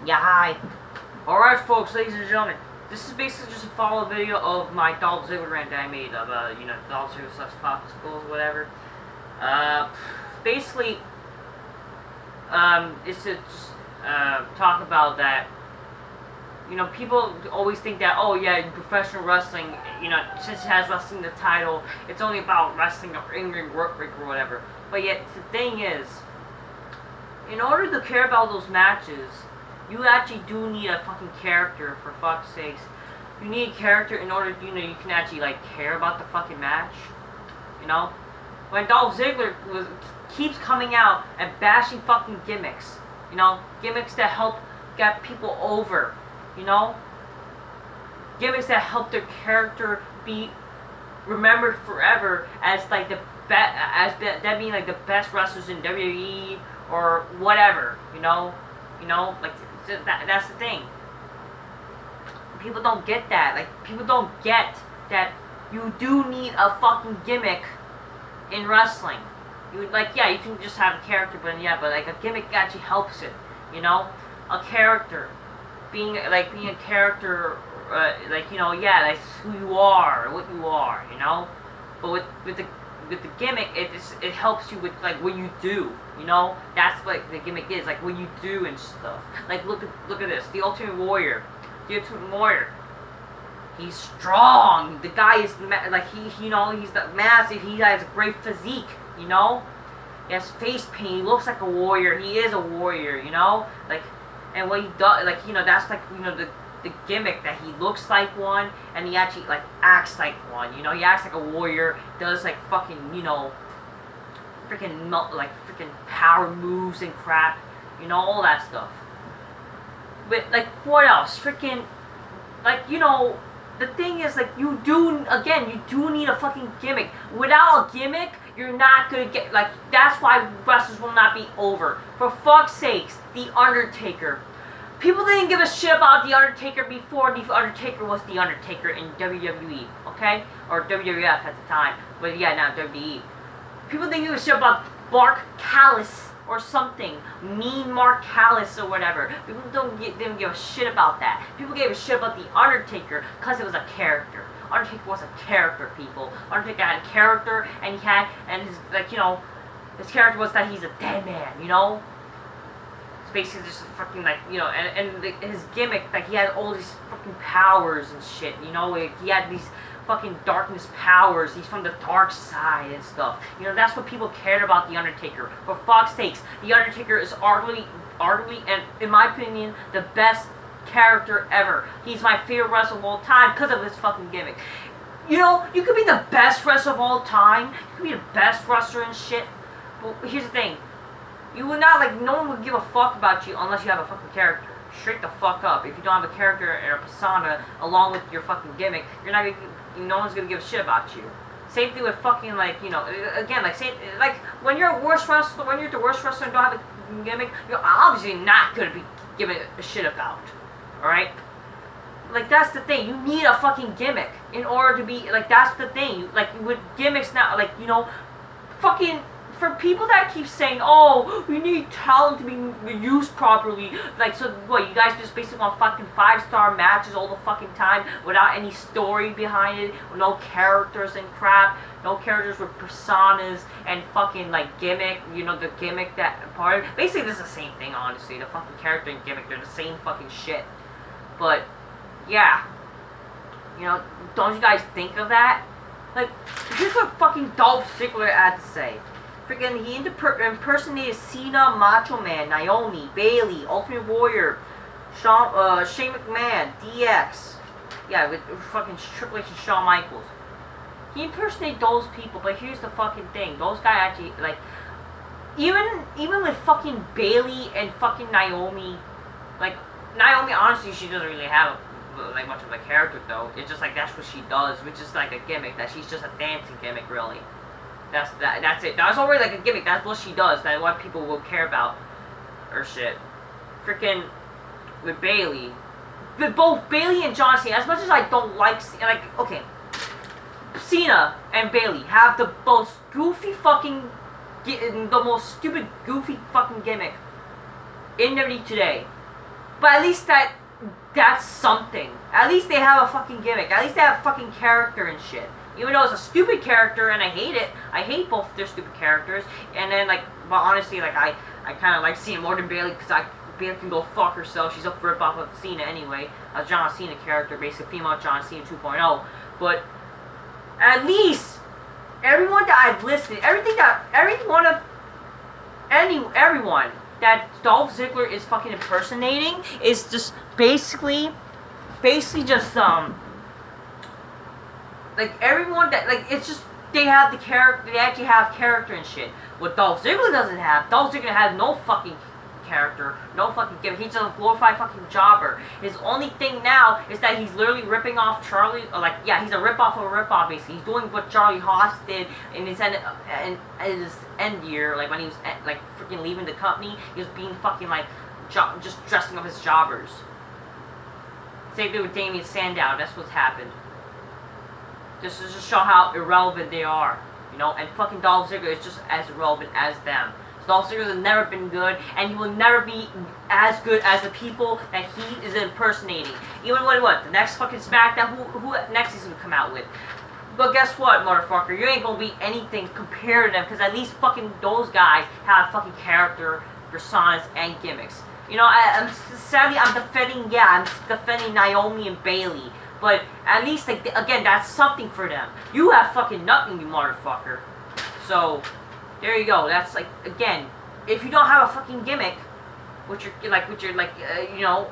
Yeah, hi. Alright, folks, ladies and gentlemen. This is basically just a follow-up video of my Dolph Ziggler rant that I made about, Dolph Ziggler sucks popsicles, whatever. Basically, it's to just, talk about that. People always think that, oh yeah, professional wrestling, since it has wrestling the title, it's only about wrestling or in-ring work rate or whatever. But yet, the thing is, in order to care about those matches, you actually do need a fucking character, for fuck's sakes. You need a character in order, you can actually, care about the fucking match. When Dolph Ziggler keeps coming out and bashing fucking gimmicks. Gimmicks that help get people over. Gimmicks that help their character be remembered forever as, that being, the best wrestlers in WWE or whatever, that's the thing. People don't get that. People don't get that you do need a fucking gimmick in wrestling. You can just have a character, but a gimmick actually helps it. A character, being a character, that's who you are, what you are. But with the gimmick, it helps you with what you do. That's what the gimmick is, what you do and stuff. Look at this, the Ultimate Warrior. The Ultimate Warrior. He's strong. The guy is he's massive. He has a great physique. He has face paint. He looks like a warrior. He is a warrior. And what he does, that's the gimmick, that he looks like one and he actually acts like one. He acts like a warrior. Does fucking freaking power moves and crap. All that stuff. But what else? Freaking the thing is you do need a fucking gimmick. Without a gimmick, you're not gonna get that's why wrestlers will not be over. For fuck's sakes, The Undertaker. People didn't give a shit about The Undertaker before The Undertaker was The Undertaker in WWE, okay? Or WWF at the time. But yeah, now WWE. People didn't give a shit about Mark Callis or something. Mean Mark Callis or whatever. People didn't give a shit about that. People gave a shit about The Undertaker because it was a character. Undertaker was a character, people. Undertaker had a character, and his character was that he's a dead man, It's basically just a fucking, his gimmick, he had all these fucking powers and shit, he had these fucking darkness powers. He's from the dark side and stuff. That's what people cared about The Undertaker. For fuck's sakes, The Undertaker is arguably, and in my opinion, the best character ever. He's my favorite wrestler of all time because of his fucking gimmick. You could be the best wrestler of all time. You could be the best wrestler and shit. But here's the thing. You would not, no one would give a fuck about you unless you have a fucking character. Straight the fuck up. If you don't have a character or a persona along with your fucking gimmick, you're not gonna, no one's gonna give a shit about you. Same thing with fucking, when you're a worst wrestler, when you're the worst wrestler and don't have a gimmick, you're obviously not gonna be given a shit about. Alright? That's the thing. You need a fucking gimmick in order to be, that's the thing. With gimmicks now, fucking, for people that keep saying, oh, we need talent to be used properly, so what, you guys just basically want fucking 5-star matches all the fucking time without any story behind it, with no characters and crap, no characters with personas and fucking, gimmick, the gimmick that part, basically this is the same thing, honestly, the fucking character and gimmick, they're the same fucking shit, but, yeah, don't you guys think of that? Here's what fucking Dolph Ziggler had to say. Freaking, he impersonated Cena, Macho Man, Naomi, Bailey, Ultimate Warrior, Shane McMahon, DX. Yeah, with fucking Triple H and Shawn Michaels. He impersonated those people, but here's the fucking thing. Those guys actually, even with fucking Bailey and fucking Naomi, Naomi, honestly, she doesn't really have much of a character, though. It's just that's what she does, which is a gimmick, that she's just a dancing gimmick, really. That's it. That's already a gimmick. That's what she does. That's what people will care about. Or shit. Freaking with Bailey. With both Bailey and John Cena, as much as I don't like Cena, okay. Cena and Bailey have the most goofy fucking, the most stupid goofy fucking gimmick in WWE today. But at least that's something. At least they have a fucking gimmick. At least they have fucking character and shit. Even though it's a stupid character and I hate it. I hate both their stupid characters. And then like, but honestly, like I kind of like Cena more than Bayley because Bayley can go fuck herself. She's a rip off of Cena anyway. A John Cena character, basically female John Cena 2.0. But at least everyone that I've listed, everyone that Dolph Ziggler is fucking impersonating is just basically just like everyone that like it's just they have the character, they actually have character and shit. What Dolph Ziggler doesn't have, Dolph Ziggler has no fucking character, no fucking gimmick. He's a glorified fucking jobber. His only thing now is that he's literally ripping off Charlie, or like, yeah, he's a rip-off of a rip-off, basically. He's doing what Charlie Haas did in his end year, like when he was like freaking leaving the company. He was being fucking like just dressing up as jobbers. Same thing with Damien Sandow. That's what's happened. Just to show how irrelevant they are, you know. And fucking Dolph Ziggler is just as irrelevant as them. Dolph Ziggler has never been good, and he will never be as good as the people that he is impersonating. Even what the next fucking SmackDown, who next he's gonna come out with? But guess what, motherfucker? You ain't gonna be anything compared to them, because at least fucking those guys have fucking character, personas, and gimmicks. You know, I'm defending Naomi and Bayley, but at least like again, that's something for them. You have fucking nothing, you motherfucker. So. There you go. That's like again, if you don't have a fucking gimmick, you know,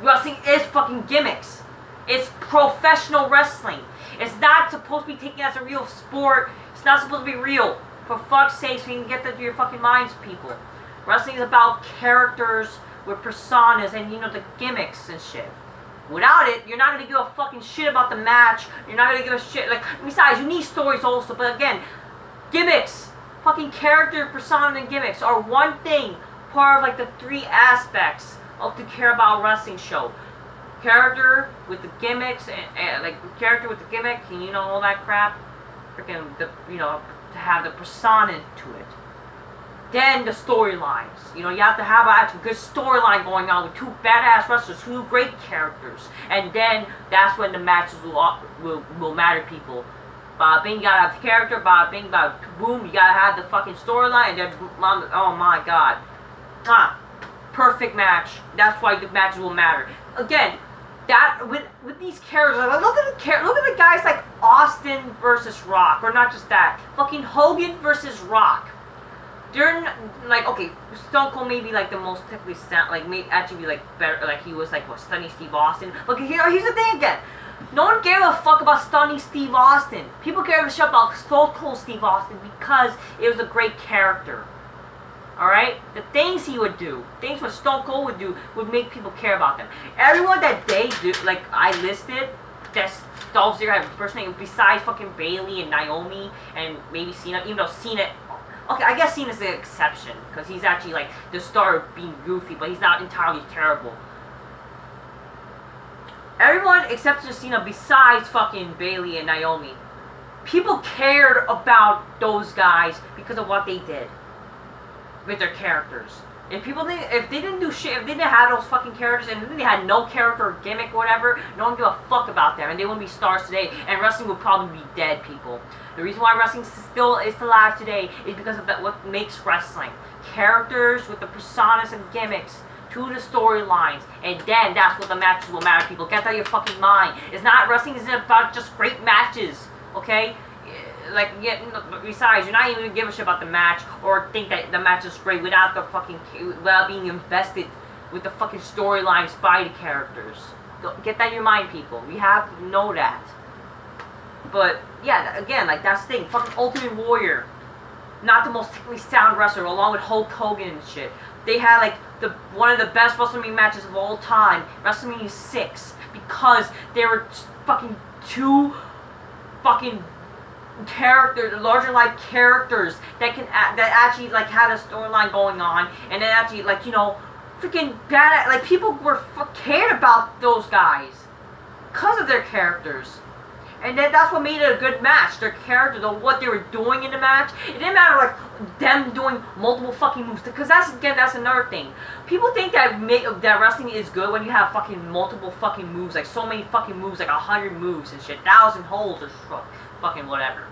wrestling is fucking gimmicks. It's professional wrestling. It's not supposed to be taken as a real sport. It's not supposed to be real. For fuck's sake, so you can get that to your fucking minds, people. Wrestling is about characters with personas and you know the gimmicks and shit. Without it, you're not gonna give a fucking shit about the match. You're not gonna give a shit. Like besides, you need stories also. But again, gimmicks. Fucking character, persona, and gimmicks are one thing, part of like the three aspects of the Care About Wrestling show. Character with the gimmicks, and like character with the gimmick, and you know all that crap. Freaking you know, to have the persona to it. Then the storylines. You know, you have to have a good storyline going on with two badass wrestlers, two great characters, and then that's when the matches will matter, people. Bada bing, you gotta have the character, bada bing, bada boom, you gotta have the fucking storyline, and then, oh my god. Perfect match. That's why the matches will matter. Again, that, with these characters, like, look at the guys like Austin versus Rock, or not just that, fucking Hogan versus Rock. They're, like, okay, Stone Cold may be, like, the most technically sound, like, may actually be, like, better, like, he was, like, what, Stunning Steve Austin. But here's the thing again. No one gave a fuck about Stunning Steve Austin. People gave a shit about Stone Cold Steve Austin because it was a great character. Alright? The things he would do, things what Stone Cold would do, would make people care about them. Everyone that they do, like I listed, that's Dolph Ziggler had impersonating, besides fucking Bayley and Naomi and maybe Cena, even though Cena, okay, I guess Cena's the exception, because he's actually like the star of being goofy, but he's not entirely terrible. Everyone except for Cena, besides fucking Bayley and Naomi, people cared about those guys because of what they did with their characters. If they didn't do shit, if they didn't have those fucking characters, and they had no character or gimmick or whatever, no one give a fuck about them, and they wouldn't be stars today, and wrestling would probably be dead, people. The reason why wrestling still is alive today is because of what makes wrestling. Characters with the personas and gimmicks to the storylines, and then that's what the matches will matter, people. Get that out of your fucking mind. It's not, wrestling isn't about just great matches, okay? Like, yeah, besides, you're not even gonna give a shit about the match or think that the match is great without without being invested with the fucking storylines by the characters. Get that in your mind, people. We have to know that. But yeah, again, like that's the thing. Fucking Ultimate Warrior, not the most technically sound wrestler, along with Hulk Hogan and shit. They had like one of the best WrestleMania matches of all time, WrestleMania 6, because they were fucking two fucking characters, larger life characters that actually like had a storyline going on, and then actually like, you know, freaking bad, like people cared about those guys because of their characters. And then that's what made it a good match. Their characters, what they were doing in the match. It didn't matter like them doing multiple fucking moves. Because that's another thing. People think that that wrestling is good when you have fucking multiple fucking moves, like so many fucking moves, like 100 moves and shit, 1,000 holds or fucking whatever.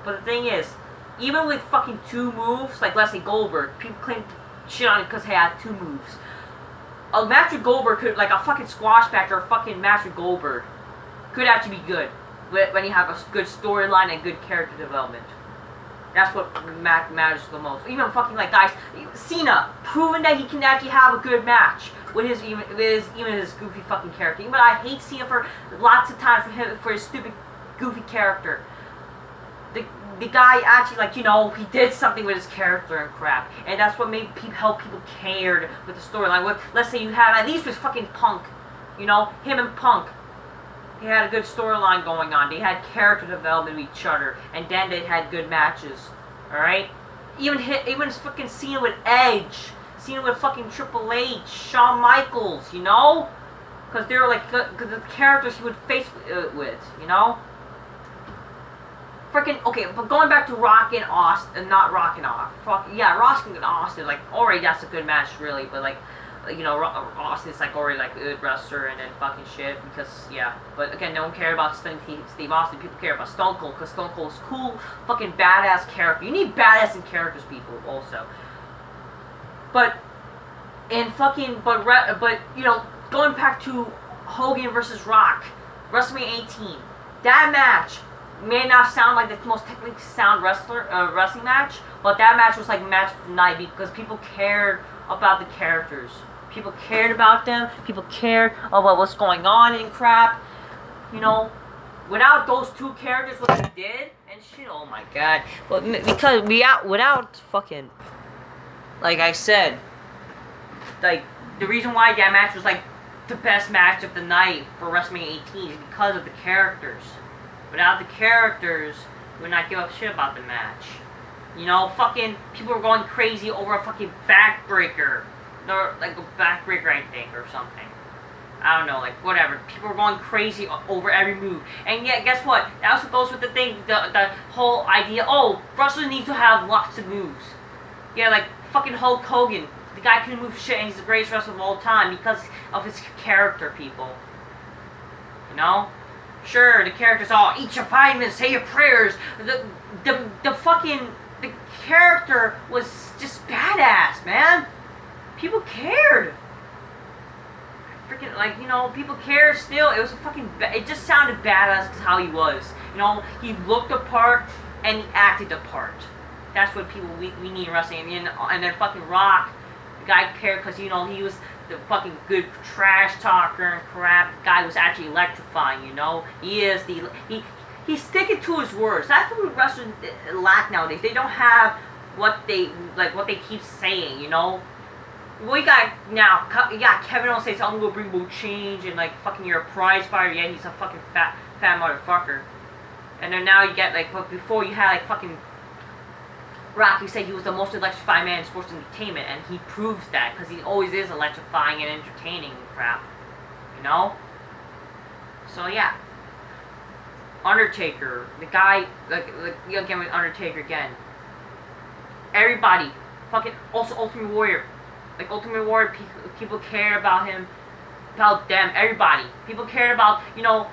But the thing is, even with fucking 2 moves, like let's say Goldberg, people claim shit on it because he had 2 moves. A match with Goldberg could, like a fucking squash match or a fucking match with Goldberg, could actually be good. When you have a good storyline and good character development. That's what matters the most. Even fucking like guys, Cena, proven that he can actually have a good match with his goofy fucking character. But I hate Cena for lots of times for his stupid goofy character. The guy actually, like, you know, he did something with his character and crap. And that's what made help people cared with the storyline. Let's say you have, at least with fucking Punk, you know, him and Punk. They had a good storyline going on. They had character development with each other, and then they had good matches. All right, even fucking Cena with Edge, Cena with fucking Triple H, Shawn Michaels. You know, because they're like the characters he would face with. You know, freaking okay. But going back to Rock and Austin, not Rock and Austin. Fuck yeah, Rock and Austin. Like already that's a good match, really. But like. You know, Austin's like already like a good wrestler and then fucking shit because yeah. But again, no one cared about Steve Austin. People care about Stone Cold because Stone Cold's cool, fucking badass character. You need badass in characters, people also. But you know, going back to Hogan versus Rock, WrestleMania 18. That match may not sound like the most technically sound wrestling match, but that match was like match of the night because people cared about the characters. People cared about them. People cared about what's going on and crap. You know, without those 2 characters, what they did and shit. Oh my god. Well, because without fucking, like I said, like the reason why that match was like the best match of the night for WrestleMania 18 is because of the characters. Without the characters, we would not give a shit about the match. You know, fucking people were going crazy over a fucking backbreaker. Or like a backbreaker, I think, or something. I don't know, like whatever. People were going crazy over every move. And yet, guess what? That also goes with the thing, the whole idea, oh, wrestlers need to have lots of moves. Yeah, like fucking Hulk Hogan. The guy couldn't move shit and he's the greatest wrestler of all time because of his character, people. You know? Sure, the characters all eat your vitamins, say your prayers. The character was just badass, man. People cared. Freaking, like, you know, people care still. It was a fucking, it just sounded badass because how he was. You know, he looked the part and he acted the part. That's what people, we need in wrestling. And then fucking Rock, the guy cared because, you know, he was the fucking good trash talker and crap. The guy was actually electrifying, you know. He's sticking to his words. That's what wrestlers lack nowadays. They don't have what they keep saying, you know. We got now. You got Kevin Owens says, "I'm gonna bring more change," and like fucking you're a prize fighter. Yeah, he's a fucking fat motherfucker. And then now you get like, but before you had like fucking Rock, who said he was the most electrifying man in sports entertainment, and he proves that because he always is electrifying and entertaining and crap. You know. So yeah. Undertaker, the guy, like again with Undertaker again. Everybody, fucking also Ultimate Warrior. Like Ultimate Warrior, people care about him, about them, everybody. People cared about, you know,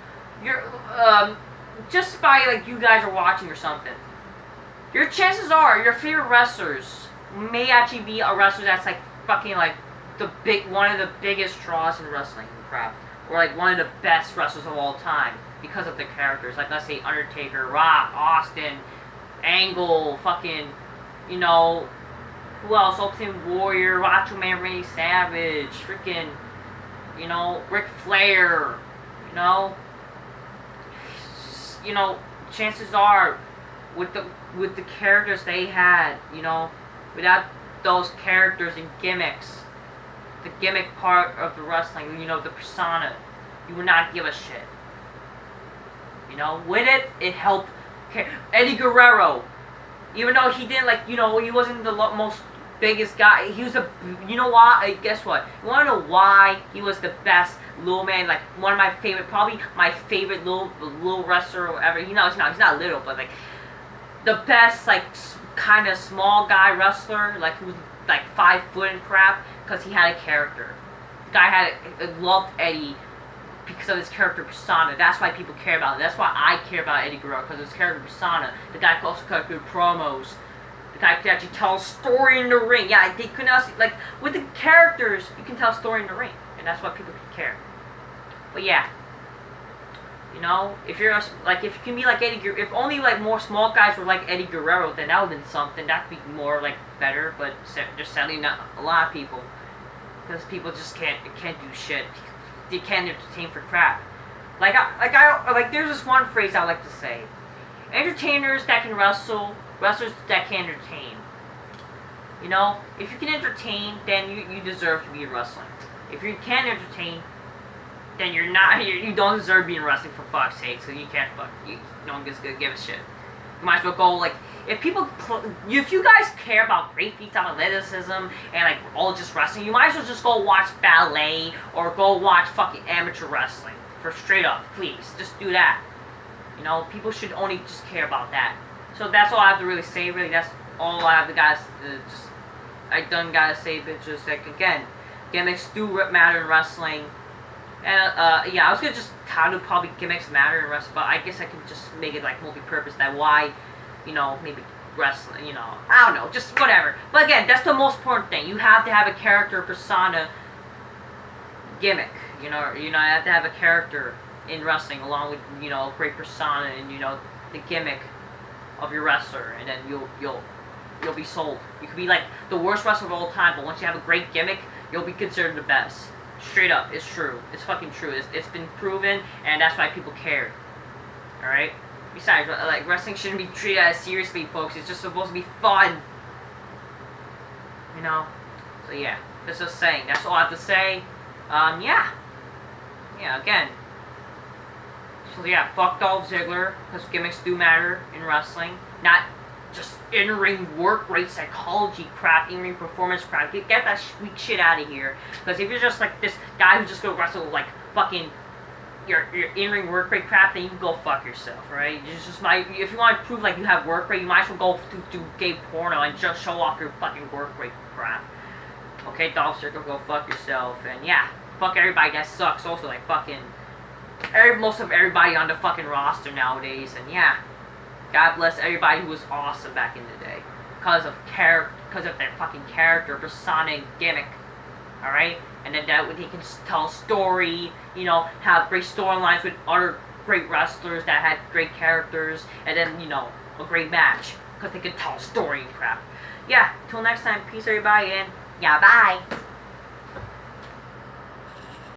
just by like you guys are watching or something. Your chances are your favorite wrestlers may actually be a wrestler that's like fucking like one of the biggest draws in wrestling and crap, or like one of the best wrestlers of all time because of the characters. Like let's say Undertaker, Rock, Austin, Angle, fucking, you know. Who else? Ultimate Warrior, Macho Man Randy Savage, freaking, you know, Ric Flair, you know, chances are, with the characters they had, you know, without those characters and gimmicks, the gimmick part of the wrestling, you know, the persona, you would not give a shit. You know, with it helped. Eddie Guerrero, even though he didn't, like, you know, he wasn't the most biggest guy. He was the, you know why? Guess what? You wanna know why he was the best little man? Like one of my favorite, probably my favorite little wrestler or whatever. You know, he's not little, but like the best like kind of small guy wrestler, like who was like 5 foot and crap, because he had a character. The guy loved Eddie because of his character persona. That's why people care about it. That's why I care about Eddie Guerrero, because of his character persona. The guy could also cut good promos. The guy could actually tell a story in the ring. Yeah, they couldn't also, like, with the characters, you can tell a story in the ring. And that's why people can care. But yeah. You know, if you're, like, if you can be like Eddie Guerrero, if only, like, more small guys were like Eddie Guerrero, then that would have been something. That could be more, like, better. But just sadly, not a lot of people. Because people just can't do shit. They can't entertain for crap. Like there's this one phrase I like to say. Entertainers that can wrestle, wrestlers that can entertain. You know, if you can entertain, then you deserve to be in wrestling. If you can't entertain, then you don't deserve to be in wrestling, for fuck's sake. So you can't no one gives a shit. You might as well go, like, if you guys care about great feats, athleticism, and like all just wrestling, you might as well just go watch ballet or go watch fucking amateur wrestling. For straight up, please, just do that. You know, people should only just care about that. So that's all I have to really say. Really, that's all I have to gotta say. But just like, again, gimmicks do matter in wrestling. And yeah, I was gonna just kind of probably gimmicks matter in wrestling, but I guess I could just make it like multi-purpose. That why, you know, maybe wrestling, you know, I don't know, just whatever. But again, that's the most important thing. You have to have a character, persona, gimmick. You have to have a character in wrestling along with, you know, a great persona and, you know, the gimmick of your wrestler, and then you'll be sold. You could be like the worst wrestler of all time, but once you have a great gimmick, you'll be considered the best. Straight up, it's true. It's fucking true. It's been proven, and that's why people care. All right. Besides, like, wrestling shouldn't be treated as seriously, folks. It's just supposed to be fun. You know? So, yeah. That's just saying. That's all I have to say. Yeah. Yeah, again. So, yeah, fuck Dolph Ziggler, because gimmicks do matter in wrestling. Not just in-ring work rate psychology crap, in-ring performance crap. Get that weak shit out of here. Because if you're just, like, this guy who just go wrestle, like, fucking your in-ring work rate crap, then you can go fuck yourself, right? If you want to prove like you have work rate, you might as well go do gay porno and just show off your fucking work rate crap. Okay, Dolph Ziggler, go fuck yourself, and yeah, fuck everybody that sucks. Also, like fucking most of everybody on the fucking roster nowadays, and yeah, God bless everybody who was awesome back in the day because of their fucking character, persona, and gimmick. All right. And then that way they can tell a story, you know, have great storylines with other great wrestlers that had great characters, and then, you know, a great match, because they could tell a story and crap. Yeah, till next time, peace everybody, and yeah, bye!